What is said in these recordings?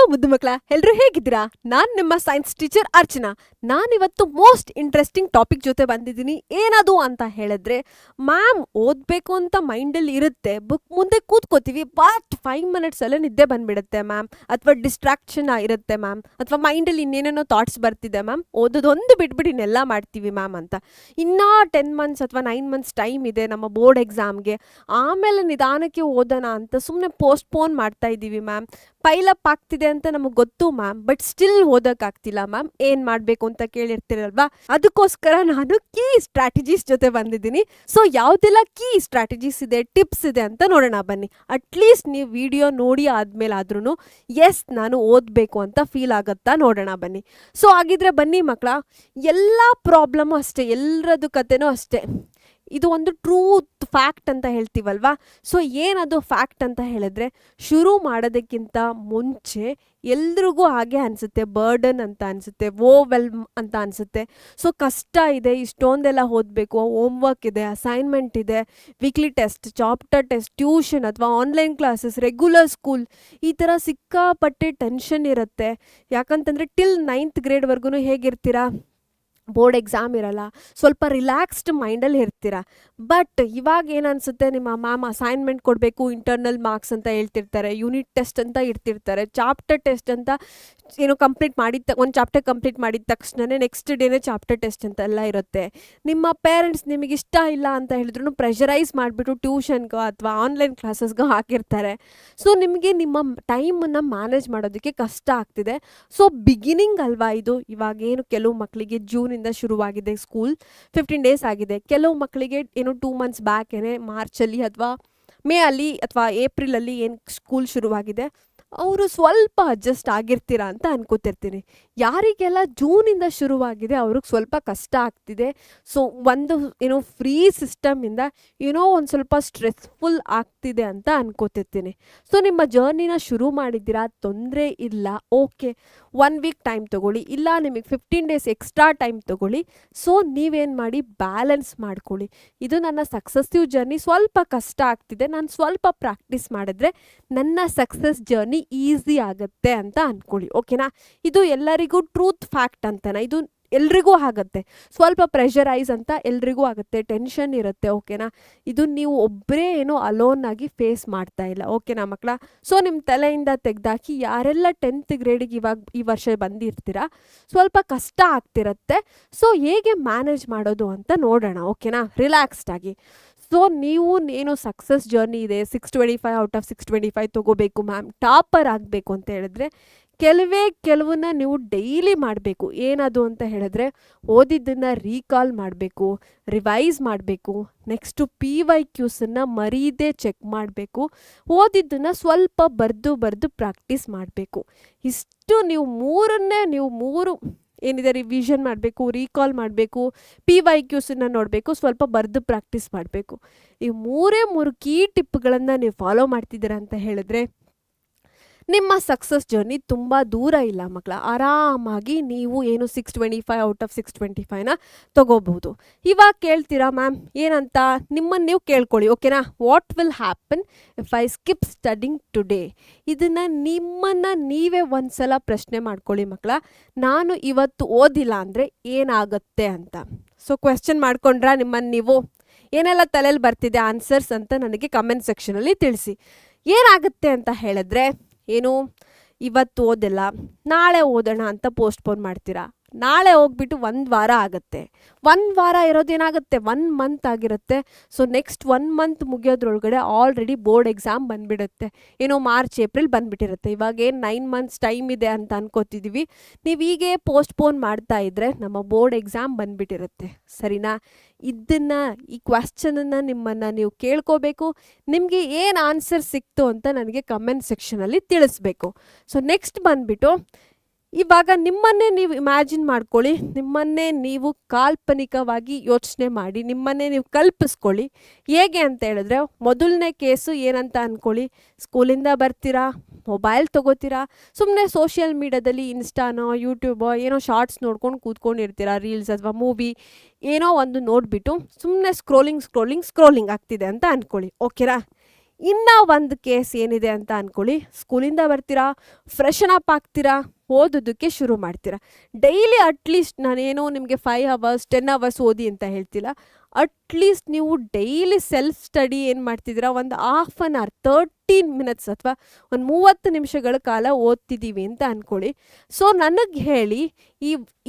Hello ಮುದ್ದು ಮಕ್ಕಳ, ಎಲ್ರು ಹೇಗಿದ್ದೀರಾ? ನಾನ್ ನಿಮ್ಮ ಸೈನ್ಸ್ ಟೀಚರ್ ಅರ್ಚನಾ. ನಾನಿವತ್ತು ಮೋಸ್ಟ್ ಇಂಟ್ರೆಸ್ಟಿಂಗ್ ಟಾಪಿಕ್ ಜೊತೆ ಬಂದಿದ್ದೀನಿ. ಏನದು ಅಂತ ಹೇಳಿದ್ರೆ, ಮ್ಯಾಮ್ ಓದ್ಬೇಕು ಅಂತ ಮೈಂಡಲ್ಲಿ ಇರುತ್ತೆ, ಬುಕ್ ಮುಂದೆ ಕೂತ್ಕೋತೀವಿ, ಬಟ್ 5 minutes ಅಲ್ಲೇ ನಿದ್ದೆ ಬಂದ್ಬಿಡುತ್ತೆ ಮ್ಯಾಮ್, ಅಥವಾ ಡಿಸ್ಟ್ರಾಕ್ಷನ್ ಇರುತ್ತೆ ಮ್ಯಾಮ್, ಅಥವಾ ಮೈಂಡಲ್ಲಿ ಇನ್ನೇನೇನೋ ಥಾಟ್ಸ್ ಬರ್ತಿದೆ ಮ್ಯಾಮ್, ಓದೋದೊಂದು ಬಿಟ್ಬಿಟ್ಟು ಇನ್ನೆಲ್ಲ ಮಾಡ್ತೀವಿ ಮ್ಯಾಮ್ ಅಂತ. ಇನ್ನೂ 10 months ಅಥವಾ 9 months ಟೈಮ್ ಇದೆ ನಮ್ಮ ಬೋರ್ಡ್ ಎಕ್ಸಾಮ್ಗೆ, ಆಮೇಲೆ ನಿಧಾನಕ್ಕೆ ಓದೋಣ ಅಂತ ಸುಮ್ಮನೆ ಪೋಸ್ಟ್ಪೋನ್ ಮಾಡ್ತಾ ಇದ್ದೀವಿ ಮ್ಯಾಮ್. ಪೈಲಪ್ ಆಗ್ತಿದೆ ಅಂತ ನಮಗೆ ಗೊತ್ತು ಮ್ಯಾಮ್, ಬಟ್ ಸ್ಟಿಲ್ ಓದೋಕ್ಕಾಗ್ತಿಲ್ಲ ಮ್ಯಾಮ್. ಏನು ಮಾಡಬೇಕು ಅಂತ ಕೇಳಿರ್ತೀರಲ್ವಾ, ಅದಕ್ಕೋಸ್ಕರ ನಾನು ಕೀ ಸ್ಟ್ರಾಟಜೀಸ್ ಜೊತೆ ಬಂದಿದ್ದೀನಿ. ಸೊ ಯಾವುದೆಲ್ಲ ಕೀ ಸ್ಟ್ರಾಟಜೀಸ್ ಇದೆ, ಟಿಪ್ಸ್ ಇದೆ ಅಂತ ನೋಡೋಣ ಬನ್ನಿ. ಅಟ್ಲೀಸ್ಟ್ ನೀವು ವಿಡಿಯೋ ನೋಡಿ ಆದ್ಮೇಲೆ ಆದ್ರೂ ಎಸ್ ನಾನು ಓದಬೇಕು ಅಂತ ಫೀಲ್ ಆಗುತ್ತಾ ನೋಡೋಣ ಬನ್ನಿ. ಸೊ ಹಾಗಿದ್ರೆ ಬನ್ನಿ ಮಕ್ಕಳ, ಎಲ್ಲ ಪ್ರಾಬ್ಲಮ್ಮು ಅಷ್ಟೇ, ಎಲ್ಲರದ್ದು ಕತೆನೂ ಅಷ್ಟೇ. ಇದು ಒಂದು ಟ್ರೂತ್ ಫ್ಯಾಕ್ಟ್ ಅಂತ ಹೇಳ್ತೀವಲ್ವಾ. ಸೊ ಏನದು ಫ್ಯಾಕ್ಟ್ ಅಂತ ಹೇಳಿದ್ರೆ, ಶುರು ಮಾಡೋದಕ್ಕಿಂತ ಮುಂಚೆ ಎಲ್ರಿಗೂ ಹಾಗೆ ಅನಿಸುತ್ತೆ, ಬರ್ಡನ್ ಅಂತ ಅನಿಸುತ್ತೆ, ಓವೆಲ್ಮ್ ಅಂತ ಅನಿಸುತ್ತೆ. ಸೊ ಕಷ್ಟ ಇದೆ, ಇಷ್ಟೊಂದೆಲ್ಲ ಓದಬೇಕು, ಹೋಮ್ವರ್ಕ್ ಇದೆ, ಅಸೈನ್ಮೆಂಟ್ ಇದೆ, weekly test, chapter test, tuition ಅಥವಾ ಆನ್ಲೈನ್ ಕ್ಲಾಸಸ್, ರೆಗ್ಯುಲರ್ ಸ್ಕೂಲ್, ಈ ಥರ ಸಿಕ್ಕಾಪಟ್ಟೆ ಟೆನ್ಷನ್ ಇರುತ್ತೆ. ಯಾಕಂತಂದರೆ ಟಿಲ್ 9th grade ಹೇಗಿರ್ತೀರಾ, ಬೋರ್ಡ್ ಎಕ್ಸಾಮ್ ಇರಲ್ಲ, ಸ್ವಲ್ಪ ರಿಲ್ಯಾಕ್ಸ್ಡ್ ಮೈಂಡಲ್ಲಿ ಇರ್ತೀರ. ಬಟ್ ಇವಾಗ ಏನು ಅನಿಸುತ್ತೆ, ನಿಮ್ಮ ಮ್ಯಾಮ್ ಅಸೈನ್ಮೆಂಟ್ ಕೊಡಬೇಕು, ಇಂಟರ್ನಲ್ ಮಾರ್ಕ್ಸ್ ಅಂತ ಹೇಳ್ತಿರ್ತಾರೆ, ಯೂನಿಟ್ ಟೆಸ್ಟ್ ಅಂತ ಇಡ್ತಿರ್ತಾರೆ, ಚಾಪ್ಟರ್ ಟೆಸ್ಟ್ ಅಂತ ಏನೋ ಕಂಪ್ಲೀಟ್ ಮಾಡಿದ ಒಂದು ಚಾಪ್ಟರ್ ಕಂಪ್ಲೀಟ್ ಮಾಡಿದ ತಕ್ಷಣವೇ ನೆಕ್ಸ್ಟ್ ಡೇನೇ ಚಾಪ್ಟರ್ ಟೆಸ್ಟ್ ಅಂತ ಎಲ್ಲ ಇರುತ್ತೆ. ನಿಮ್ಮ ಪೇರೆಂಟ್ಸ್ ನಿಮಗೆ ಇಷ್ಟ ಇಲ್ಲ ಅಂತ ಹೇಳಿದ್ರು ಪ್ರೆಷರೈಸ್ ಮಾಡಿಬಿಟ್ಟು ಟ್ಯೂಷನ್ಗೋ ಅಥವಾ ಆನ್ಲೈನ್ ಕ್ಲಾಸಸ್ಗೋ ಹಾಕಿರ್ತಾರೆ. ಸೊ ನಿಮಗೆ ನಿಮ್ಮ ಟೈಮನ್ನು ಮ್ಯಾನೇಜ್ ಮಾಡೋದಕ್ಕೆ ಕಷ್ಟ ಆಗ್ತಿದೆ. ಸೊ ಬಿಗಿನಿಂಗ್ ಅಲ್ವಾ ಇದು. ಇವಾಗೇನು ಕೆಲವು ಮಕ್ಕಳಿಗೆ ಜೂನಿಂದ ಶುರುವಾಗಿದೆ ಸ್ಕೂಲ್, 15 days ಆಗಿದೆ. ಕೆಲವು ಮಕ್ಕಳಿಗೆ ಏನು 2 months ಬ್ಯಾಕ್ ಮಾರ್ಚಲ್ಲಿ ಅಥವಾ ಮೇ ಅಲ್ಲಿ ಅಥವಾ ಏಪ್ರಿಲಲ್ಲಿ ಏನು ಸ್ಕೂಲ್ ಶುರುವಾಗಿದೆ, ಅವರು ಸ್ವಲ್ಪ ಅಡ್ಜಸ್ಟ್ ಆಗಿರ್ತೀರಾ ಅಂತ ಅನ್ಕೋತಿರ್ತೀನಿ. ಯಾರಿಗೆಲ್ಲ ಜೂನಿಂದ ಶುರುವಾಗಿದೆ ಅವ್ರಿಗೆ ಸ್ವಲ್ಪ ಕಷ್ಟ ಆಗ್ತಿದೆ. ಸೊ ಒಂದು ಏನೋ ಫ್ರೀ ಸಿಸ್ಟಮಿಂದ ಏನೋ ಒಂದು ಸ್ವಲ್ಪ ಸ್ಟ್ರೆಸ್ಫುಲ್ ಆಗ್ತಿದೆ ಅಂತ ಅನ್ಕೋತಿರ್ತೀನಿ. ಸೊ ನಿಮ್ಮ ಜರ್ನಿನ ಶುರು ಮಾಡಿದ್ದೀರಾ, ತೊಂದರೆ ಇಲ್ಲ, ಓಕೆ, 1 week ಟೈಮ್ ತೊಗೊಳ್ಳಿ, ಇಲ್ಲ ನಿಮಗೆ 15 days ಎಕ್ಸ್ಟ್ರಾ ಟೈಮ್ ತೊಗೊಳ್ಳಿ. ಸೊ ನೀವೇನು ಮಾಡಿ, ಬ್ಯಾಲೆನ್ಸ್ ಮಾಡ್ಕೊಳ್ಳಿ. ಇದು ನನ್ನ ಸಕ್ಸಸ್ಸಿವ್ ಜರ್ನಿ, ಸ್ವಲ್ಪ ಕಷ್ಟ ಆಗ್ತಿದೆ, ನಾನು ಸ್ವಲ್ಪ ಪ್ರಾಕ್ಟೀಸ್ ಮಾಡಿದ್ರೆ ನನ್ನ ಸಕ್ಸಸ್ ಜರ್ನಿ ಈಸಿ ಆಗುತ್ತೆ ಅಂತ ಅಂದ್ಕೊಳ್ಳಿ. ಓಕೆನಾ? ಇದು ಎಲ್ಲರಿಗೂ ಟ್ರೂತ್ ಫ್ಯಾಕ್ಟ್ ಅಂತಾನೆ, ಇದು ಎಲ್ರಿಗೂ ಆಗುತ್ತೆ. ಸ್ವಲ್ಪ ಪ್ರೆಷರೈಸ್ ಅಂತ ಎಲ್ರಿಗೂ ಆಗುತ್ತೆ, ಟೆನ್ಷನ್ ಇರುತ್ತೆ. ಓಕೆನಾ? ಇದು ನೀವು ಒಬ್ಬರೇ ಏನೋ ಅಲೋನ್ ಆಗಿ ಫೇಸ್ ಮಾಡ್ತಾ ಇಲ್ಲ. ಓಕೆನಾ ಮಕ್ಕಳ? ಸೊ ನಿಮ್ಮ ತಲೆಯಿಂದ ತೆಗೆದಾಕಿ, ಯಾರೆಲ್ಲ 10th grade ಇವಾಗ ಈ ವರ್ಷ ಬಂದಿರ್ತೀರಾ, ಸ್ವಲ್ಪ ಕಷ್ಟ ಆಗ್ತಿರತ್ತೆ. ಸೊ ಹೇಗೆ ಮ್ಯಾನೇಜ್ ಮಾಡೋದು ಅಂತ ನೋಡೋಣ. ಓಕೆನಾ? ರಿಲ್ಯಾಕ್ಸ್ಡ್ ಆಗಿ. ಸೊ ನೀವು ಏನೋ ಸಕ್ಸಸ್ ಜರ್ನಿ ಇದೆ, 625 out of 625 ತೊಗೋಬೇಕು ಮ್ಯಾಮ್, ಟಾಪರ್ ಆಗಬೇಕು ಅಂತ ಹೇಳಿದ್ರೆ ಕೆಲವನ್ನ ನೀವು ಡೈಲಿ ಮಾಡಬೇಕು. ಏನದು ಅಂತ ಹೇಳಿದ್ರೆ, ಓದಿದ್ದನ್ನು ರೀಕಾಲ್ ಮಾಡಬೇಕು, ರಿವೈಸ್ ಮಾಡಬೇಕು, ನೆಕ್ಸ್ಟು PYQಸನ್ನು ಮರೀದೇ ಚೆಕ್ ಮಾಡಬೇಕು, ಓದಿದ್ದನ್ನು ಸ್ವಲ್ಪ ಬರೆದು ಪ್ರಾಕ್ಟೀಸ್ ಮಾಡಬೇಕು. ಇಷ್ಟು ನೀವು ಮೂರು ಏನಿದೆ, ರಿವಿಷನ್ ಮಾಡಬೇಕು, ರೀಕಾಲ್ ಮಾಡಬೇಕು, PYQಸನ್ನು ನೋಡಬೇಕು, ಸ್ವಲ್ಪ ಬರೆದು ಪ್ರಾಕ್ಟೀಸ್ ಮಾಡಬೇಕು. ಈ ಮೂರು ಕೀ ಟಿಪ್ಗಳನ್ನು ನೀವು ಫಾಲೋ ಮಾಡ್ತಿದ್ದೀರಾ ಅಂತ ಹೇಳಿದ್ರೆ ನಿಮ್ಮ ಸಕ್ಸಸ್ ಜರ್ನಿ ತುಂಬ ದೂರ ಇಲ್ಲ ಮಕ್ಕಳ. ಆರಾಮಾಗಿ ನೀವು ಏನು 625 out of 625ನ ತೊಗೋಬಹುದು. ಇವಾಗ ಕೇಳ್ತೀರಾ ಮ್ಯಾಮ್ ಏನಂತ, ನಿಮ್ಮನ್ನು ನೀವು ಕೇಳ್ಕೊಳ್ಳಿ. ಓಕೆನಾ? What will happen if I skip studying today? ಇದನ್ನು ನಿಮ್ಮನ್ನು ನೀವೇ ಒಂದ್ಸಲ ಪ್ರಶ್ನೆ ಮಾಡ್ಕೊಳ್ಳಿ ಮಕ್ಕಳ. ನಾನು ಇವತ್ತು ಓದಿಲ್ಲ ಅಂದರೆ ಏನಾಗುತ್ತೆ ಅಂತ. ಸೊ ಕ್ವೆಶ್ಚನ್ ಮಾಡ್ಕೊಂಡ್ರಾ ನಿಮ್ಮನ್ನು ನೀವು? ಏನೆಲ್ಲ ತಲೆಯಲ್ಲಿ ಬರ್ತಿದೆ ಆನ್ಸರ್ಸ್ ಅಂತ ನನಗೆ ಕಮೆಂಟ್ ಸೆಕ್ಷನಲ್ಲಿ ತಿಳಿಸಿ. ಏನಾಗುತ್ತೆ ಅಂತ ಹೇಳಿದ್ರೆ, ಏನು ಇವತ್ತು ಓದಿಲ್ಲ, ನಾಳೆ ಓದೋಣ ಅಂತ ಪೋಸ್ಟ್ಪೋನ್ ಮಾಡ್ತೀರಾ. ನಾಳೆ ಹೋಗ್ಬಿಟ್ಟು 1 ವಾರ ಆಗುತ್ತೆ. 1 ವಾರ ಇರೋದೇನಾಗುತ್ತೆ, 1 month ಆಗಿರುತ್ತೆ. ಸೊ ನೆಕ್ಸ್ಟ್ 1 month ಮುಗಿಯೋದ್ರೊಳಗಡೆ ಆಲ್ರೆಡಿ ಬೋರ್ಡ್ ಎಕ್ಸಾಮ್ ಬಂದುಬಿಡುತ್ತೆ. ಏನೋ ಮಾರ್ಚ್ ಏಪ್ರಿಲ್ ಬಂದುಬಿಟ್ಟಿರುತ್ತೆ. ಇವಾಗೇನು 9 months ಟೈಮ್ ಇದೆ ಅಂತ ಅನ್ಕೋತಿದ್ದೀವಿ. ನೀವು ಹೀಗೆ ಪೋಸ್ಟ್ಪೋನ್ ಮಾಡ್ತಾ ಇದ್ದರೆ ನಮ್ಮ ಬೋರ್ಡ್ ಎಕ್ಸಾಮ್ ಬಂದುಬಿಟ್ಟಿರುತ್ತೆ. ಸರಿನಾ? ಈ ಕ್ವೆಶ್ಚನನ್ನು ನಿಮ್ಮನ್ನು ನೀವು ಕೇಳ್ಕೋಬೇಕು. ನಿಮಗೆ ಏನು ಆನ್ಸರ್ ಸಿಕ್ತು ಅಂತ ನನಗೆ ಕಮೆಂಟ್ ಸೆಕ್ಷನಲ್ಲಿ ತಿಳಿಸ್ಬೇಕು. ಸೊ ನೆಕ್ಸ್ಟ್ ಬಂದುಬಿಟ್ಟು, ಇವಾಗ ನಿಮ್ಮನ್ನೇ ನೀವು ಇಮ್ಯಾಜಿನ್ ಮಾಡ್ಕೊಳ್ಳಿ, ನಿಮ್ಮನ್ನೇ ನೀವು ಕಾಲ್ಪನಿಕವಾಗಿ ಯೋಚನೆ ಮಾಡಿ, ನಿಮ್ಮನ್ನೇ ನೀವು ಕಲ್ಪಿಸ್ಕೊಳ್ಳಿ. ಹೇಗೆ ಅಂತ ಹೇಳಿದ್ರೆ, ಮೊದಲನೇ ಕೇಸು ಏನಂತ ಅಂದ್ಕೊಳ್ಳಿ, ಸ್ಕೂಲಿಂದ ಬರ್ತೀರಾ, ಮೊಬೈಲ್ ತೊಗೋತೀರಾ, ಸುಮ್ಮನೆ ಸೋಷಿಯಲ್ ಮೀಡ್ಯಾದಲ್ಲಿ ಇನ್ಸ್ಟಾನೋ ಯೂಟ್ಯೂಬೋ ಏನೋ ಶಾರ್ಟ್ಸ್ ನೋಡ್ಕೊಂಡು ಕೂತ್ಕೊಂಡಿರ್ತೀರಾ, ರೀಲ್ಸ್ ಅಥವಾ ಮೂವಿ ಏನೋ ಒಂದು ನೋಡಿಬಿಟ್ಟು ಸುಮ್ಮನೆ ಸ್ಕ್ರೋಲಿಂಗ್ ಆಗ್ತಿದೆ ಅಂತ ಅಂದ್ಕೊಳ್ಳಿ. ಓಕೆನಾ? ಇನ್ನು ಒಂದು ಕೇಸ್ ಏನಿದೆ ಅಂತ ಅಂದ್ಕೊಳ್ಳಿ, ಸ್ಕೂಲಿಂದ ಬರ್ತೀರಾ, ಫ್ರೆಶನ್ ಅಪ್ ಆಗ್ತೀರಾ, ಓದೋದಕ್ಕೆ ಶುರು ಮಾಡ್ತೀರಾ. ಡೈಲಿ ಅಟ್ಲೀಸ್ಟ್ ನಾನೇನೋ ನಿಮಗೆ 5 ಅವರ್ಸ್ 10 ಅವರ್ಸ್ ಓದಿ ಅಂತ ಹೇಳ್ತಿಲ್ಲ, ಅಟ್ಲೀಸ್ಟ್ ನೀವು ಡೈಲಿ ಸೆಲ್ಫ್ ಸ್ಟಡಿ ಏನು ಮಾಡ್ತಿದ್ದೀರಾ, ಒಂದು ಹಾಫ್ ಆನ್ ಅವರ್ 13 ಮಿನಿಟ್ಸ್ ಅಥವಾ ಒಂದು 30 ನಿಮಿಷಗಳ ಕಾಲ ಓದ್ತಿದ್ದೀವಿ ಅಂತ ಅಂದ್ಕೊಳ್ಳಿ. ಸೊ ನನಗೆ ಹೇಳಿ,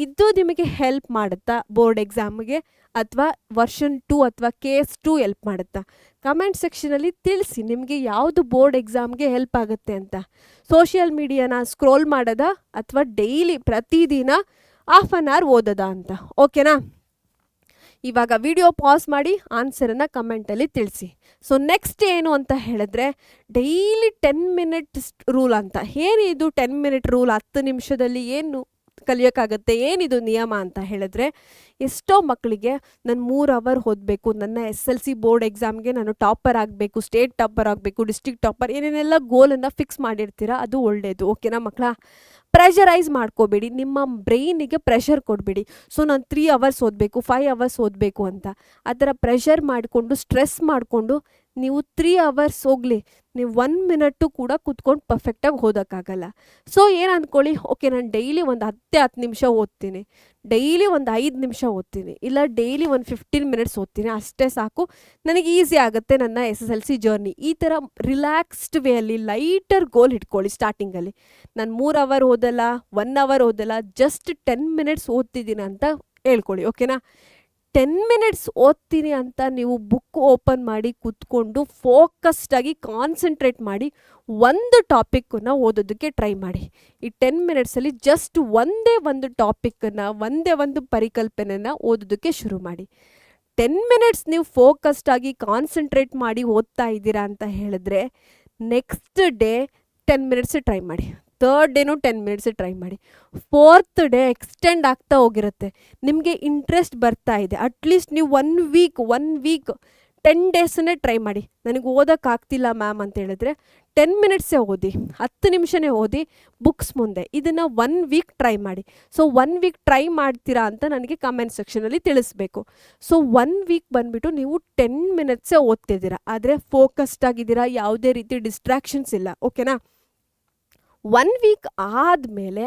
ಇದು ನಿಮಗೆ ಹೆಲ್ಪ್ ಮಾಡುತ್ತಾ ಬೋರ್ಡ್ ಎಕ್ಸಾಮ್ಗೆ, ಅಥವಾ ವರ್ಷನ್ 2 ಅಥವಾ ಕೇಸ್ 2 ಹೆಲ್ಪ್ ಮಾಡುತ್ತಾ? ಕಮೆಂಟ್ ಸೆಕ್ಷನಲ್ಲಿ ತಿಳಿಸಿ ನಿಮಗೆ ಯಾವುದು ಬೋರ್ಡ್ ಎಕ್ಸಾಮ್ಗೆ ಹೆಲ್ಪ್ ಆಗುತ್ತೆ ಅಂತ. ಸೋಷಿಯಲ್ ಮೀಡಿಯಾನ ಸ್ಕ್ರೋಲ್ ಮಾಡೋದಾ ಅಥವಾ ಡೈಲಿ ಪ್ರತಿದಿನ ಹಾಫ್ ಆನ್ ಅವರ್ ಓದೋದಾ ಅಂತ, ಓಕೆನಾ? ಇವಾಗ ವಿಡಿಯೋ ಪಾಸ್ ಮಾಡಿ ಆನ್ಸರನ್ನು ಕಮೆಂಟಲ್ಲಿ ತಿಳಿಸಿ. ಸೊ ನೆಕ್ಸ್ಟ್ ಏನು ಅಂತ ಹೇಳಿದ್ರೆ, ಡೈಲಿ 10 ಮಿನಿಟ್ಸ್ ರೂಲ್ ಅಂತ. ಏನಿದು 10 ಮಿನಿಟ್ ರೂಲ್? 10 ನಿಮಿಷದಲ್ಲಿ ಏನು ಕಲಿಯೋಕ್ಕಾಗತ್ತೆ, ಏನಿದು ನಿಯಮ ಅಂತ ಹೇಳಿದ್ರೆ, ಎಷ್ಟೋ ಮಕ್ಕಳಿಗೆ ನಾನು 3 ಅವರ್ ಓದಬೇಕು, ನನ್ನ SLC ಬೋರ್ಡ್ ಎಕ್ಸಾಮ್ಗೆ ನಾನು ಟಾಪರ್ ಆಗಬೇಕು, ಸ್ಟೇಟ್ ಟಾಪರ್ ಆಗಬೇಕು, ಡಿಸ್ಟ್ರಿಕ್ಟ್ ಟಾಪರ್, ಏನೇನೆಲ್ಲ ಗೋಲನ್ನು ಫಿಕ್ಸ್ ಮಾಡಿರ್ತೀರಾ, ಅದು ಒಳ್ಳೆಯದು, ಓಕೆನಾ ಮಕ್ಕಳ? ಪ್ರೆಷರೈಸ್ ಮಾಡ್ಕೋಬೇಡಿ, ನಿಮ್ಮ ಬ್ರೈನಿಗೆ ಪ್ರೆಷರ್ ಕೊಡಬೇಡಿ. ಸೊ ನಾನು 3 ಅವರ್ಸ್ ಓದಬೇಕು, 5 ಅವರ್ಸ್ ಓದಬೇಕು ಅಂತ ಆ ಥರ ಪ್ರೆಷರ್ ಮಾಡಿಕೊಂಡು ಸ್ಟ್ರೆಸ್ ಮಾಡಿಕೊಂಡು ನೀವು 3 ಅವರ್ಸ್ ಹೋಗಲಿ, ನೀವು 1 ಮಿನಿಟು ಕೂಡ ಕೂತ್ಕೊಂಡು ಪರ್ಫೆಕ್ಟಾಗಿ ಓದೋಕ್ಕಾಗಲ್ಲ. ಸೊ ಏನು ಅಂದ್ಕೊಳ್ಳಿ, ಓಕೆ ನಾನು ಡೈಲಿ ಒಂದು 10 ನಿಮಿಷ ಓದ್ತೀನಿ, ಡೈಲಿ ಒಂದು 5 ನಿಮಿಷ ಓದ್ತೀನಿ, ಇಲ್ಲ ಡೈಲಿ ಒಂದು 15 ಮಿನಿಟ್ಸ್ ಓದ್ತೀನಿ, ಅಷ್ಟೇ ಸಾಕು, ನನಗೆ ಈಸಿ ಆಗುತ್ತೆ ನನ್ನ SSLC ಜರ್ನಿ. ಈ ಥರ ರಿಲ್ಯಾಕ್ಸ್ಡ್ ವೇಯಲ್ಲಿ ಲೈಟರ್ ಗೋಲ್ ಇಟ್ಕೊಳ್ಳಿ. ಸ್ಟಾರ್ಟಿಂಗಲ್ಲಿ ನಾನು 3 ಅವರ್ ಓದಲ್ಲ, 1 ಅವರ್ ಓದಲ್ಲ, ಜಸ್ಟ್ 10 ಮಿನಿಟ್ಸ್ ಓದ್ತಿದ್ದೀನಿ ಅಂತ ಹೇಳ್ಕೊಳ್ಳಿ, ಓಕೆನಾ? 10 ಮಿನಿಟ್ಸ್ ಓದ್ತೀನಿ ಅಂತ ನೀವು ಬುಕ್ ಓಪನ್ ಮಾಡಿ ಕೂತ್ಕೊಂಡು ಫೋಕಸ್ಡಾಗಿ ಕಾನ್ಸಂಟ್ರೇಟ್ ಮಾಡಿ ಒಂದು ಟಾಪಿಕ್ಕನ್ನು ಓದೋದಕ್ಕೆ ಟ್ರೈ ಮಾಡಿ. ಈ 10 ಮಿನಿಟ್ಸಲ್ಲಿ ಜಸ್ಟ್ ಒಂದೇ ಒಂದು ಟಾಪಿಕ್ಕನ್ನು, ಒಂದೇ ಒಂದು ಪರಿಕಲ್ಪನೆಯನ್ನು ಓದೋದಕ್ಕೆ ಶುರು ಮಾಡಿ. 10 ಮಿನಿಟ್ಸ್ ನೀವು ಫೋಕಸ್ಡಾಗಿ ಕಾನ್ಸಂಟ್ರೇಟ್ ಮಾಡಿ ಓದ್ತಾ ಇದ್ದೀರಾ ಅಂತ ಹೇಳಿದ್ರೆ, ನೆಕ್ಸ್ಟ್ ಡೇ 10 ಮಿನಿಟ್ಸ್ ಟ್ರೈ ಮಾಡಿ, ಥರ್ಡ್ ಡೇನೂ 10 ಮಿನಿಟ್ಸ್ ಟ್ರೈ ಮಾಡಿ, ಫೋರ್ತ್ ಡೇ ಎಕ್ಸ್ಟೆಂಡ್ ಆಗ್ತಾ ಹೋಗಿರುತ್ತೆ, ನಿಮಗೆ ಇಂಟ್ರೆಸ್ಟ್ ಬರ್ತಾ ಇದೆ. ಅಟ್ಲೀಸ್ಟ್ ನೀವು 1 ವೀಕ್ 10 ಡೇಸನ್ನೇ ಟ್ರೈ ಮಾಡಿ. ನನಗೆ ಓದೋಕ್ಕಾಗ್ತಿಲ್ಲ ಮ್ಯಾಮ್ ಅಂತ ಹೇಳಿದ್ರೆ 10 ಮಿನಿಟ್ಸೇ ಓದಿ, 10 ನಿಮಿಷನೇ ಓದಿ ಬುಕ್ಸ್ ಮುಂದೆ. ಇದನ್ನು 1 ವೀಕ್ ಟ್ರೈ ಮಾಡಿ. ಸೊ 1 ವೀಕ್ ಟ್ರೈ ಮಾಡ್ತೀರಾ ಅಂತ ನನಗೆ ಕಮೆಂಟ್ ಸೆಕ್ಷನಲ್ಲಿ ತಿಳಿಸ್ಬೇಕು. ಸೊ 1 ವೀಕ್ ಬಂದುಬಿಟ್ಟು ನೀವು 10 ಮಿನಿಟ್ಸೇ ಓದ್ತಿದ್ದೀರಾ, ಆದರೆ ಫೋಕಸ್ಡ್ ಆಗಿದ್ದೀರಾ, ಯಾವುದೇ ರೀತಿ ಡಿಸ್ಟ್ರಾಕ್ಷನ್ಸ್ ಇಲ್ಲ, ಓಕೆನಾ? 1 ವೀಕ್ ಆದಮೇಲೆ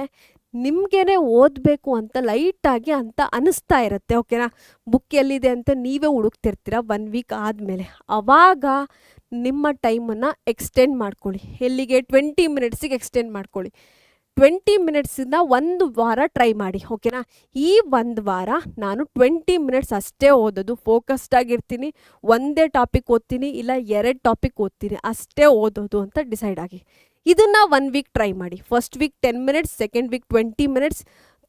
ನಿಮಗೇನೆ ಓದಬೇಕು ಅಂತ ಲೈಟಾಗಿ ಅಂತ ಅನಿಸ್ತಾ ಇರುತ್ತೆ, ಓಕೆನಾ? ಬುಕ್ ಎಲ್ಲಿದೆ ಅಂತ ನೀವೇ ಹುಡುಕ್ತಿರ್ತೀರ 1 ವೀಕ್ ಆದಮೇಲೆ. ಆವಾಗ ನಿಮ್ಮ ಟೈಮನ್ನು ಎಕ್ಸ್ಟೆಂಡ್ ಮಾಡ್ಕೊಳ್ಳಿ. ಎಲ್ಲಿಗೆ? 20 ಮಿನಿಟ್ಸಿಗೆ ಎಕ್ಸ್ಟೆಂಡ್ ಮಾಡ್ಕೊಳ್ಳಿ. 20 ಮಿನಿಟ್ಸಿಂದ 1 ವಾರ ಟ್ರೈ ಮಾಡಿ, ಓಕೆನಾ? ಈ 1 ವಾರ ನಾನು 20 ಮಿನಿಟ್ಸ್ ಅಷ್ಟೇ ಓದೋದು, ಫೋಕಸ್ಡ್ ಆಗಿರ್ತೀನಿ, ಒಂದೇ ಟಾಪಿಕ್ ಓದ್ತೀನಿ, ಇಲ್ಲ 2 ಟಾಪಿಕ್ ಓದ್ತೀನಿ, ಅಷ್ಟೇ ಓದೋದು ಅಂತ ಡಿಸೈಡ್ ಆಗಿ. ಇದನ್ನು 1 ವೀಕ್ ಟ್ರೈ ಮಾಡಿ. First week 10 minutes, second week 20 minutes,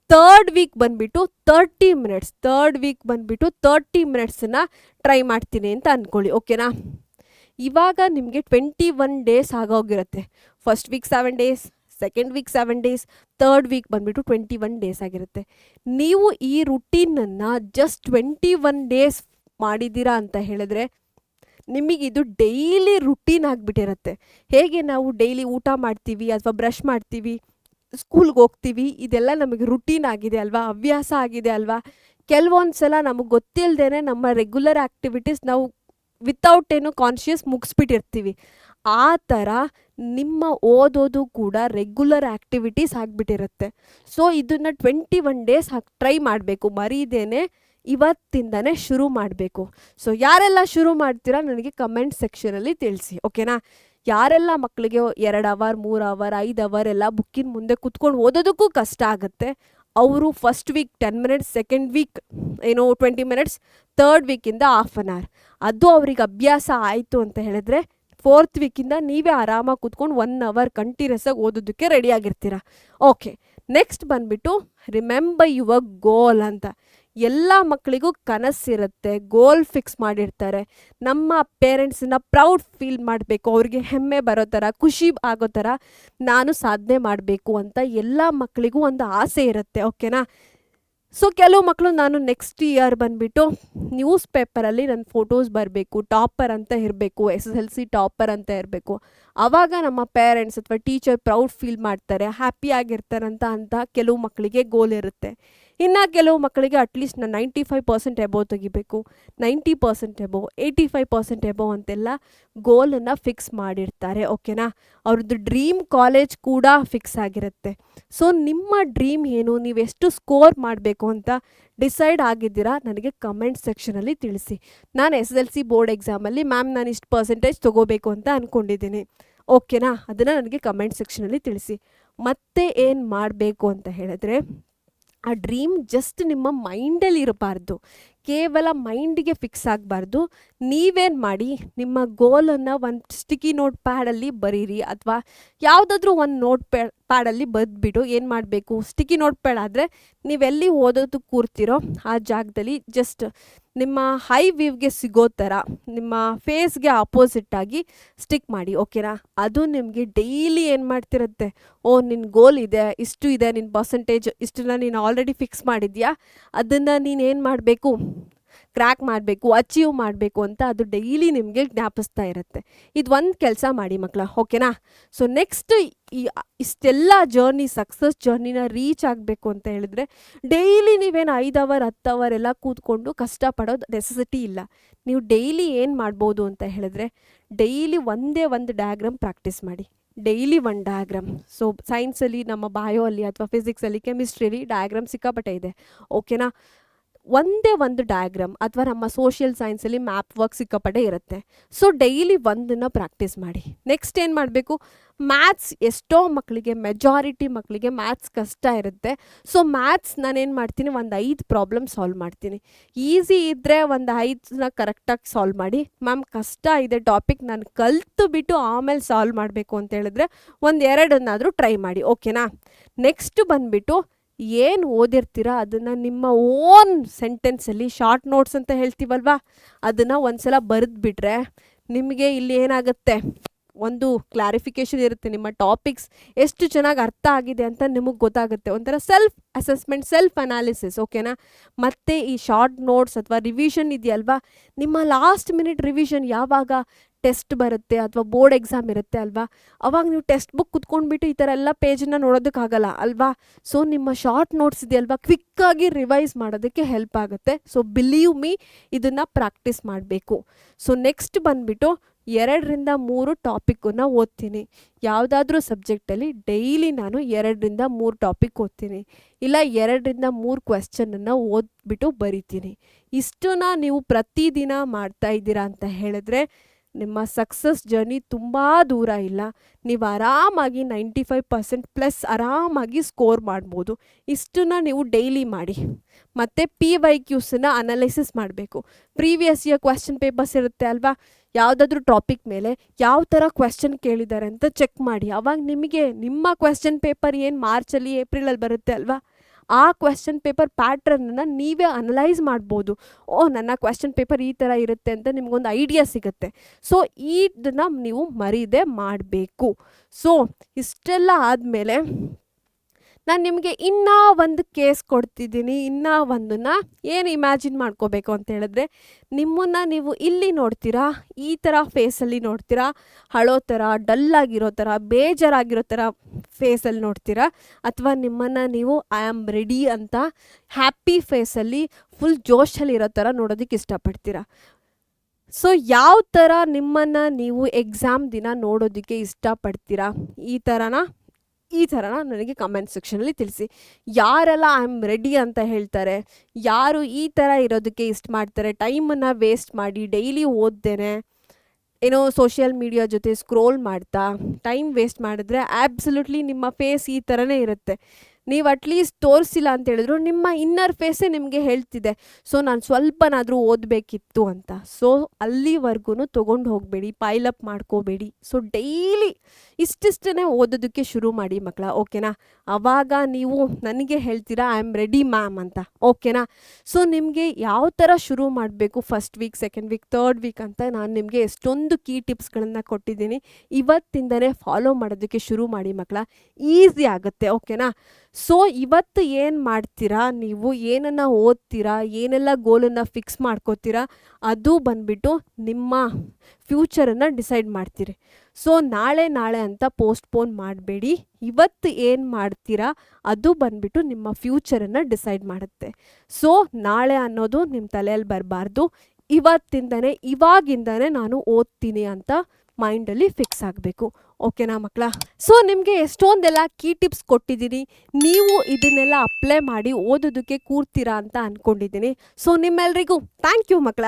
third week ಬಂದುಬಿಟ್ಟು 30 ಮಿನಿಟ್ಸ್, ಥರ್ಡ್ ವೀಕ್ ಬಂದುಬಿಟ್ಟು 30 ಮಿನಿಟ್ಸನ್ನು ಟ್ರೈ ಮಾಡ್ತೀನಿ ಅಂತ ಅಂದ್ಕೊಳ್ಳಿ, ಓಕೆನಾ? ಇವಾಗ ನಿಮಗೆ 21 ಡೇಸ್ ಆಗೋಗಿರುತ್ತೆ. First week 7 days, second week 7 days, third week ಬಂದುಬಿಟ್ಟು 21 ಡೇಸ್ ಆಗಿರುತ್ತೆ. ನೀವು ಈ ರುಟೀನನ್ನು ಜಸ್ಟ್ 21 ಡೇಸ್ ಮಾಡಿದ್ದೀರಾ ಅಂತ ಹೇಳಿದ್ರೆ, ನಿಮಗಿದು ಡೈಲಿ ರುಟೀನ್ ಆಗಿಬಿಟ್ಟಿರುತ್ತೆ. ಹೇಗೆ ನಾವು ಡೈಲಿ ಊಟ ಮಾಡ್ತೀವಿ ಅಥವಾ ಬ್ರಷ್ ಮಾಡ್ತೀವಿ, ಸ್ಕೂಲ್ಗೆ ಹೋಗ್ತೀವಿ, ಇದೆಲ್ಲ ನಮಗೆ ರುಟೀನ್ ಆಗಿದೆ ಅಲ್ವಾ, ಹವ್ಯಾಸ ಆಗಿದೆ ಅಲ್ವಾ? ಕೆಲವೊಂದು ಸಲ ನಮಗೆ ಗೊತ್ತಿಲ್ಲದೇ ನಮ್ಮ ರೆಗ್ಯುಲರ್ ಆ್ಯಕ್ಟಿವಿಟೀಸ್ ನಾವು ವಿತೌಟ್ ಏನು ಕಾನ್ಷಿಯಸ್ ಮುಗಿಸ್ಬಿಟ್ಟಿರ್ತೀವಿ. ಆ ಥರ ನಿಮ್ಮ ಓದೋದು ಕೂಡ ರೆಗ್ಯುಲರ್ ಆ್ಯಕ್ಟಿವಿಟೀಸ್ ಆಗಿಬಿಟ್ಟಿರುತ್ತೆ. ಸೊ ಇದನ್ನು 21 ಡೇಸ್ ಟ್ರೈ ಮಾಡಬೇಕು, ಮರೀದೇನೆ ಇವತ್ತಿಂದನೇ ಶುರು ಮಾಡಬೇಕು. ಸೊ ಯಾರೆಲ್ಲ ಶುರು ಮಾಡ್ತೀರಾ ನನಗೆ ಕಮೆಂಟ್ ಸೆಕ್ಷನಲ್ಲಿ ತಿಳಿಸಿ, ಓಕೆನಾ? ಯಾರೆಲ್ಲ ಮಕ್ಕಳಿಗೆ 2 ಅವರ್ 3 ಅವರ್ 5 ಅವರ್ ಎಲ್ಲ ಬುಕ್ಕಿನ ಮುಂದೆ ಕುತ್ಕೊಂಡು ಓದೋದಕ್ಕೂ ಕಷ್ಟ ಆಗುತ್ತೆ, ಅವರು first week 10 minutes, second week 20 minutes, third ವೀಕಿಂದ ಹಾಫ್ ಆನ್ ಅವರ್, ಅದು ಅವ್ರಿಗೆ ಅಭ್ಯಾಸ ಆಯಿತು ಅಂತ ಹೇಳಿದ್ರೆ ಫೋರ್ತ್ ವೀಕಿಂದ ನೀವೇ ಆರಾಮಾಗಿ ಕೂತ್ಕೊಂಡು 1 ಅವರ್ ಕಂಟಿನ್ಯೂಸಾಗಿ ಓದೋದಕ್ಕೆ ರೆಡಿ ಆಗಿರ್ತೀರ. ಓಕೆ, ನೆಕ್ಸ್ಟ್ ಬಂದುಬಿಟ್ಟು ರಿಮೆಂಬರ್ ಯುವರ್ ಗೋಲ್ ಅಂತ. ಎಲ್ಲ ಮಕ್ಕಳಿಗೂ ಕನಸಿರುತ್ತೆ, ಗೋಲ್ ಫಿಕ್ಸ್ ಮಾಡಿರ್ತಾರೆ. ನಮ್ಮ ಪೇರೆಂಟ್ಸನ್ನ ಪ್ರೌಡ್ ಫೀಲ್ ಮಾಡಬೇಕು, ಅವ್ರಿಗೆ ಹೆಮ್ಮೆ ಬರೋ ಥರ, ಖುಷಿ ಆಗೋ ಥರ ನಾನು ಸಾಧನೆ ಮಾಡಬೇಕು ಅಂತ ಎಲ್ಲ ಮಕ್ಕಳಿಗೂ ಒಂದು ಆಸೆ ಇರುತ್ತೆ, ಓಕೆನಾ? ಸೊ ಕೆಲವು ಮಕ್ಕಳು ನಾನು ನೆಕ್ಸ್ಟ್ ಇಯರ್ ಬಂದುಬಿಟ್ಟು ನ್ಯೂಸ್ ಪೇಪರಲ್ಲಿ ನನ್ನ ಫೋಟೋಸ್ ಬರಬೇಕು, ಟಾಪರ್ ಅಂತ ಇರಬೇಕು, SSLC ಟಾಪರ್ ಅಂತ ಇರಬೇಕು, ಆವಾಗ ನಮ್ಮ ಪೇರೆಂಟ್ಸ್ ಅಥವಾ ಟೀಚರ್ ಪ್ರೌಡ್ ಫೀಲ್ ಮಾಡ್ತಾರೆ, ಹ್ಯಾಪಿ ಆಗಿರ್ತಾರಂತ ಕೆಲವು ಮಕ್ಕಳಿಗೆ ಗೋಲ್ ಇರುತ್ತೆ. ಇನ್ನು ಕೆಲವು ಮಕ್ಕಳಿಗೆ ಅಟ್ಲೀಸ್ಟ್ ನಾನು 95% ಎಬೋವ್ ತೆಗಿಬೇಕು, 90% ಎಬೋವ್, 85% ಎಬೋವ್ ಅಂತೆಲ್ಲ ಗೋಲನ್ನು ಫಿಕ್ಸ್ ಮಾಡಿರ್ತಾರೆ. ಓಕೆನಾ, ಅವ್ರದ್ದು ಡ್ರೀಮ್ ಕಾಲೇಜ್ ಕೂಡ ಫಿಕ್ಸ್ ಆಗಿರುತ್ತೆ. ಸೊ ನಿಮ್ಮ ಡ್ರೀಮ್ ಏನು, ನೀವೆಷ್ಟು ಸ್ಕೋರ್ ಮಾಡಬೇಕು ಅಂತ ಡಿಸೈಡ್ ಆಗಿದ್ದೀರಾ ನನಗೆ ಕಮೆಂಟ್ ಸೆಕ್ಷನಲ್ಲಿ ತಿಳಿಸಿ. ನಾನು SSLC ಬೋರ್ಡ್ ಎಕ್ಸಾಮಲ್ಲಿ ಮ್ಯಾಮ್ ನಾನು ಇಷ್ಟು ಪರ್ಸೆಂಟೇಜ್ ತೊಗೋಬೇಕು ಅಂತ ಅಂದ್ಕೊಂಡಿದ್ದೀನಿ. ಓಕೆನಾ, ಅದನ್ನು ನನಗೆ ಕಮೆಂಟ್ ಸೆಕ್ಷನಲ್ಲಿ ತಿಳಿಸಿ. ಮತ್ತೆ ಏನು ಮಾಡಬೇಕು ಅಂತ ಹೇಳಿದ್ರೆ, ಆ ಡ್ರೀಮ್ ಜಸ್ಟ್ ನಿಮ್ಮ ಮೈಂಡಲ್ಲಿ ಇರಬಾರ್ದು, ಕೇವಲ ಮೈಂಡಿಗೆ ಫಿಕ್ಸ್ ಆಗಬಾರ್ದು. ನೀವೇನು ಮಾಡಿ, ನಿಮ್ಮ ಗೋಲನ್ನು ಒಂದು ಸ್ಟಿಕ್ಕಿ ನೋಟ್ ಪ್ಯಾಡಲ್ಲಿ ಬರೀರಿ, ಅಥವಾ ಯಾವುದಾದ್ರೂ ಒಂದು ನೋಟ್ ಪ್ಯಾಡಲ್ಲಿ ಬರೆದ್ಬಿಟ್ಟು ಏನು ಮಾಡಬೇಕು, ಸ್ಟಿಕ್ಕಿ ನೋಟ್ ಪ್ಯಾಡ್ ಆದರೆ ನೀವೆಲ್ಲಿ ಓದೋದು ಕೂರ್ತಿರೋ ಆ ಜಾಗದಲ್ಲಿ ಜಸ್ಟ್ ನಿಮ್ಮ ಹೈ ವ್ಯೂವ್ಗೆ ಸಿಗೋ ಥರ ನಿಮ್ಮ ಫೇಸ್ಗೆ ಆಪೋಸಿಟ್ಟಾಗಿ ಸ್ಟಿಕ್ ಮಾಡಿ. ಓಕೆನಾ, ಅದು ನಿಮಗೆ ಡೈಲಿ ಏನು ಮಾಡ್ತಿರುತ್ತೆ, ಓ ನಿನ್ನ ಗೋಲ್ ಇದೆ, ಇಷ್ಟು ಇದೆ, ನಿನ್ನ ಪರ್ಸೆಂಟೇಜ್ ಇಷ್ಟನ್ನ ನೀನು ಆಲ್ರೆಡಿ ಫಿಕ್ಸ್ ಮಾಡಿದ್ಯಾ, ಅದನ್ನು ನೀನು ಏನು ಮಾಡಬೇಕು, ಕ್ರ್ಯಾಕ್ ಮಾಡಬೇಕು, ಅಚೀವ್ ಮಾಡಬೇಕು ಅಂತ ಅದು ಡೈಲಿ ನಿಮಗೆ ಜ್ಞಾಪಿಸ್ತಾ ಇರುತ್ತೆ. ಇದು ಒಂದು ಕೆಲಸ ಮಾಡಿ ಮಕ್ಕಳ. ಓಕೆನಾ, ಸೊ ನೆಕ್ಸ್ಟ್ ಇಷ್ಟೆಲ್ಲ ಜರ್ನಿ, ಸಕ್ಸಸ್ ಜರ್ನಿನ ರೀಚ್ ಆಗಬೇಕು ಅಂತ ಹೇಳಿದ್ರೆ ಡೈಲಿ ನೀವೇನು 5 ಅವರ್ 10 ಅವರ್ ಎಲ್ಲ ಕೂತ್ಕೊಂಡು ಕಷ್ಟಪಡೋದು ನೆಸೆಸಿಟಿ ಇಲ್ಲ. ನೀವು ಡೈಲಿ ಏನು ಮಾಡ್ಬೋದು ಅಂತ ಹೇಳಿದ್ರೆ, ಡೈಲಿ ಒಂದೇ ಒಂದು ಡಯಾಗ್ರಾಮ್ ಪ್ರಾಕ್ಟೀಸ್ ಮಾಡಿ. ಡೈಲಿ ಒಂದು ಡಯಾಗ್ರಾಮ್. ಸೊ ಸೈನ್ಸಲ್ಲಿ, ನಮ್ಮ ಬಯೋ ಅಲ್ಲಿ ಅಥವಾ ಫಿಸಿಕ್ಸಲ್ಲಿ, ಕೆಮಿಸ್ಟ್ರಿಯಲ್ಲಿ ಡಯಾಗ್ರಾಮ್ ಸಿಕ್ಕಾಪಟ್ಟೆ ಇದೆ. ಓಕೆನಾ, ಒಂದೇ ಒಂದು ಡಯಾಗ್ರಾಮ್, ಅಥವಾ ನಮ್ಮ ಸೋಷಿಯಲ್ ಸೈನ್ಸಲ್ಲಿ ಮ್ಯಾಪ್ ವರ್ಕ್ ಸಿಕ್ಕಾಪಟ್ಟೆ ಇರುತ್ತೆ. ಸೊ ಡೈಲಿ ಒಂದನ್ನು ಪ್ರಾಕ್ಟೀಸ್ ಮಾಡಿ. ನೆಕ್ಸ್ಟ್ ಏನು ಮಾಡಬೇಕು, ಮ್ಯಾಥ್ಸ್ ಎಷ್ಟೋ ಮಕ್ಕಳಿಗೆ, ಮೆಜಾರಿಟಿ ಮಕ್ಕಳಿಗೆ ಮ್ಯಾಥ್ಸ್ ಕಷ್ಟ ಇರುತ್ತೆ. ಸೊ ಮ್ಯಾಥ್ಸ್ ನಾನೇನು ಮಾಡ್ತೀನಿ, ಒಂದು 5 ಪ್ರಾಬ್ಲಮ್ ಸಾಲ್ವ್ ಮಾಡ್ತೀನಿ. ಈಸಿ ಇದ್ದರೆ ಒಂದು 5ನ ಕರೆಕ್ಟಾಗಿ ಸಾಲ್ವ್ ಮಾಡಿ. ಮ್ಯಾಮ್ ಕಷ್ಟ ಇದೆ ಟಾಪಿಕ್, ನಾನು ಕಲಿತು ಬಿಟ್ಟು ಆಮೇಲೆ ಸಾಲ್ವ್ ಮಾಡಬೇಕು ಅಂತ ಹೇಳಿದ್ರೆ ಒಂದು 2 ಟ್ರೈ ಮಾಡಿ. ಓಕೆನಾ, ನೆಕ್ಸ್ಟ್ ಬಂದುಬಿಟ್ಟು ಏನು ಓದಿರ್ತೀರ ಅದನ್ನು ನಿಮ್ಮ ಓನ್ ಸೆಂಟೆನ್ಸಲ್ಲಿ, ಶಾರ್ಟ್ ನೋಟ್ಸ್ ಅಂತ ಹೇಳ್ತೀವಲ್ವಾ, ಅದನ್ನು ಒಂದ್ಸಲ ಬರೆದ್ಬಿಟ್ರೆ ನಿಮಗೆ ಇಲ್ಲಿ ಏನಾಗುತ್ತೆ, ಒಂದು ಕ್ಲಾರಿಫಿಕೇಷನ್ ಇರುತ್ತೆ, ನಿಮ್ಮ ಟಾಪಿಕ್ಸ್ ಎಷ್ಟು ಚೆನ್ನಾಗಿ ಅರ್ಥ ಆಗಿದೆ ಅಂತ ನಿಮಗೆ ಗೊತ್ತಾಗುತ್ತೆ. ಒಂಥರ ಸೆಲ್ಫ್ ಅಸೆಸ್ಮೆಂಟ್, ಸೆಲ್ಫ್ ಅನಾಲಿಸಿಸ್. ಓಕೆನಾ, ಮತ್ತು ಈ ಶಾರ್ಟ್ ನೋಟ್ಸ್ ಅಥವಾ ರಿವಿಷನ್ ಇದೆಯಲ್ವಾ, ನಿಮ್ಮ ಲಾಸ್ಟ್ ಮಿನಿಟ್ ರಿವಿಷನ್ ಯಾವಾಗ ಟೆಸ್ಟ್ ಬರುತ್ತೆ ಅಥವಾ ಬೋರ್ಡ್ ಎಕ್ಸಾಮ್ ಇರುತ್ತೆ ಅಲ್ವಾ, ಅವಾಗ ನೀವು ಟೆಕ್ಸ್ಟ್ ಬುಕ್ ಕುತ್ಕೊಂಡ್ಬಿಟ್ಟು ಈ ಥರ ಎಲ್ಲ ಪೇಜನ್ನು ನೋಡೋದಕ್ಕಾಗಲ್ಲ ಅಲ್ವಾ. ಸೊ ನಿಮ್ಮ ಶಾರ್ಟ್ ನೋಟ್ಸ್ ಇದೆಯಲ್ವಾ, ಕ್ವಿಕ್ಕಾಗಿ ರಿವೈಸ್ ಮಾಡೋದಕ್ಕೆ ಹೆಲ್ಪ್ ಆಗುತ್ತೆ. ಸೊ ಬಿಲೀವ್ ಮೀ, ಇದನ್ನು ಪ್ರಾಕ್ಟೀಸ್ ಮಾಡಬೇಕು. ಸೊ ನೆಕ್ಸ್ಟ್ ಬಂದುಬಿಟ್ಟು 2ರಿಂದ 3 ಟಾಪಿಕ್ಕನ್ನು ಓದ್ತೀನಿ. ಯಾವುದಾದ್ರೂ ಸಬ್ಜೆಕ್ಟಲ್ಲಿ ಡೈಲಿ ನಾನು 2ರಿಂದ 3 ಟಾಪಿಕ್ ಓದ್ತೀನಿ, ಇಲ್ಲ 2ರಿಂದ 3 ಕ್ವೆಶ್ಚನನ್ನು ಓದ್ಬಿಟ್ಟು ಬರಿತೀನಿ. ಇಷ್ಟನ್ನ ನೀವು ಪ್ರತಿದಿನ ಮಾಡ್ತಾ ಇದ್ದೀರಾ ಅಂತ ಹೇಳಿದ್ರೆ ನಿಮ್ಮ ಸಕ್ಸಸ್ ಜರ್ನಿ ತುಂಬ ದೂರ ಇಲ್ಲ. ನೀವು ಆರಾಮಾಗಿ 95% ಪ್ಲಸ್ ಆರಾಮಾಗಿ ಸ್ಕೋರ್ ಮಾಡ್ಬೋದು. ಇಷ್ಟನ್ನ ನೀವು ಡೈಲಿ ಮಾಡಿ. ಮತ್ತು PYQಸನ್ನು ಅನಲೈಸಿಸ್ ಮಾಡಬೇಕು. ಪ್ರೀವಿಯಸ್ ಇಯರ್ ಕ್ವೆಶ್ಚನ್ ಪೇಪರ್ಸ್ ಇರುತ್ತೆ ಅಲ್ವಾ, ಯಾವುದಾದ್ರೂ ಟಾಪಿಕ್ ಮೇಲೆ ಯಾವ ಥರ ಕ್ವೆಶ್ಚನ್ ಕೇಳಿದ್ದಾರೆ ಅಂತ ಚೆಕ್ ಮಾಡಿ. ಆವಾಗ ನಿಮಗೆ ನಿಮ್ಮ ಕ್ವೆಶ್ಚನ್ ಪೇಪರ್ ಏನು ಮಾರ್ಚಲ್ಲಿ, ಏಪ್ರಿಲಲ್ಲಿ ಬರುತ್ತೆ ಅಲ್ವಾ, ಆ ಕ್ವೆಶ್ಚನ್ ಪೇಪರ್ ಪ್ಯಾಟ್ರನ್ನ ನೀವೇ ಅನಲೈಸ್ ಮಾಡ್ಬೋದು. ಓ ನನ್ನ ಕ್ವೆಶ್ಚನ್ ಪೇಪರ್ ಈ ಥರ ಇರುತ್ತೆ ಅಂತ ನಿಮಗೊಂದು ಐಡಿಯಾ ಸಿಗುತ್ತೆ. ಸೊ ಇದನ್ನು ನೀವು ಮರೀದೆ ಮಾಡಬೇಕು. ಸೊ ಇಷ್ಟೆಲ್ಲ ಆದಮೇಲೆ ನಾನು ನಿಮಗೆ ಇನ್ನೂ ಒಂದು ಕೇಸ್ ಕೊಡ್ತಿದ್ದೀನಿ. ಇನ್ನೂ ಒಂದನ್ನು ಏನು ಇಮ್ಯಾಜಿನ್ ಮಾಡ್ಕೋಬೇಕು ಅಂತ ಹೇಳಿದ್ರೆ, ನಿಮ್ಮನ್ನು ನೀವು ಇಲ್ಲಿ ನೋಡ್ತೀರಾ, ಈ ಥರ ಫೇಸಲ್ಲಿ ನೋಡ್ತೀರಾ, ಹಳೋ ಥರ, ಡಲ್ಲಾಗಿರೋ ಥರ, ಬೇಜಾರಾಗಿರೋ ಥರ ಫೇಸಲ್ಲಿ ನೋಡ್ತೀರಾ, ಅಥವಾ ನಿಮ್ಮನ್ನು ನೀವು ಐ ಆಮ್ ರೆಡಿ ಅಂತ ಹ್ಯಾಪಿ ಫೇಸಲ್ಲಿ ಫುಲ್ ಜೋಶಲ್ಲಿರೋ ಥರ ನೋಡೋದಕ್ಕೆ ಇಷ್ಟಪಡ್ತೀರಾ. ಸೊ ಯಾವ ಥರ ನಿಮ್ಮನ್ನು ನೀವು ಎಕ್ಸಾಮ್ ದಿನ ನೋಡೋದಕ್ಕೆ ಇಷ್ಟಪಡ್ತೀರಾ, ಈ ಥರನ ನನಗೆ ಕಮೆಂಟ್ ಸೆಕ್ಷನಲ್ಲಿ ತಿಳಿಸಿ. ಯಾರೆಲ್ಲ ಐ ಆಮ್ ರೆಡಿ ಅಂತ ಹೇಳ್ತಾರೆ, ಯಾರು ಈ ಥರ ಇರೋದಕ್ಕೆ ಇಷ್ಟ ಮಾಡ್ತಾರೆ, ಟೈಮನ್ನು ವೇಸ್ಟ್ ಮಾಡಿ ಡೈಲಿ ಓದ್ದೇನೆ ಏನೋ ಸೋಷಿಯಲ್ ಮೀಡಿಯಾ ಜೊತೆ ಸ್ಕ್ರೋಲ್ ಮಾಡ್ತಾ ಟೈಮ್ ವೇಸ್ಟ್ ಮಾಡಿದ್ರೆ ಆ್ಯಬ್ಸಲ್ಯೂಟ್ಲಿ ನಿಮ್ಮ ಫೇಸ್ ಈ ಥರನೇ ಇರುತ್ತೆ. ನೀವು ಅಟ್ಲೀಸ್ಟ್ ತೋರಿಸಿಲ್ಲ ಅಂತ ಹೇಳಿದ್ರು ನಿಮ್ಮ ಇನ್ನರ್ ಫೇಸೇ ನಿಮಗೆ ಹೇಳ್ತಿದೆ, ಸೊ ನಾನು ಸ್ವಲ್ಪನಾದರೂ ಓದಬೇಕಿತ್ತು ಅಂತ. ಸೊ ಅಲ್ಲಿವರೆಗೂ ತೊಗೊಂಡು ಹೋಗಬೇಡಿ, ಪೈಲಪ್ ಮಾಡ್ಕೋಬೇಡಿ. ಸೊ ಡೈಲಿ ಇಷ್ಟಿಷ್ಟೇ ಓದೋದಕ್ಕೆ ಶುರು ಮಾಡಿ ಮಕ್ಕಳ. ಓಕೆನಾ, ಆವಾಗ ನೀವು ನನಗೆ ಹೇಳ್ತೀರಾ ಐ ಆಮ್ ರೆಡಿ ಮ್ಯಾಮ್ ಅಂತ. ಓಕೆನಾ, ಸೊ ನಿಮಗೆ ಯಾವ ಥರ ಶುರು ಮಾಡಬೇಕು, first week, second week, third weak ಅಂತ ನಾನು ನಿಮಗೆ ಎಷ್ಟೊಂದು ಕೀ ಟಿಪ್ಸ್ಗಳನ್ನು ಕೊಟ್ಟಿದ್ದೀನಿ. ಇವತ್ತಿಂದನೇ ಫಾಲೋ ಮಾಡೋದಕ್ಕೆ ಶುರು ಮಾಡಿ ಮಕ್ಕಳ, ಈಸಿ ಆಗುತ್ತೆ. ಓಕೆನಾ, ಸೊ ಇವತ್ತು ಏನು ಮಾಡ್ತೀರಾ, ನೀವು ಏನನ್ನು ಓದ್ತೀರಾ, ಏನೆಲ್ಲ ಗೋಲನ್ನು ಫಿಕ್ಸ್ ಮಾಡ್ಕೋತೀರಾ, ಅದು ಬಂದ್ಬಿಟ್ಟು ನಿಮ್ಮ ಫ್ಯೂಚರನ್ನು ಡಿಸೈಡ್ ಮಾಡ್ತೀರಿ. ಸೊ ನಾಳೆ ನಾಳೆ ಅಂತ ಪೋಸ್ಟ್ಪೋನ್ ಮಾಡಬೇಡಿ. ಇವತ್ತು ಏನು ಮಾಡ್ತೀರಾ ಅದು ಬಂದ್ಬಿಟ್ಟು ನಿಮ್ಮ ಫ್ಯೂಚರನ್ನು ಡಿಸೈಡ್ ಮಾಡುತ್ತೆ. ಸೊ ನಾಳೆ ಅನ್ನೋದು ನಿಮ್ಮ ತಲೆಯಲ್ಲಿ ಬರಬಾರ್ದು. ಇವಾಗಿಂದನೇ ನಾನು ಓದ್ತೀನಿ ಅಂತ ಮೈಂಡಲ್ಲಿ ಫಿಕ್ಸ್ ಆಗಬೇಕು. ಓಕೆನಾ ಮಕ್ಕಳ? ಸೊ ನಿಮಗೆ ಎಷ್ಟೊಂದೆಲ್ಲ ಕೀ ಟಿಪ್ಸ್ ಕೊಟ್ಟಿದ್ದೀನಿ. ನೀವು ಇದನ್ನೆಲ್ಲ ಅಪ್ಲೈ ಮಾಡಿ ಓದೋದಕ್ಕೆ ಕೂರ್ತೀರಾ ಅಂತ ಅಂದ್ಕೊಂಡಿದ್ದೀನಿ. ಸೊ ನಿಮ್ಮೆಲ್ರಿಗೂ ಥ್ಯಾಂಕ್ ಯು ಮಕ್ಕಳ.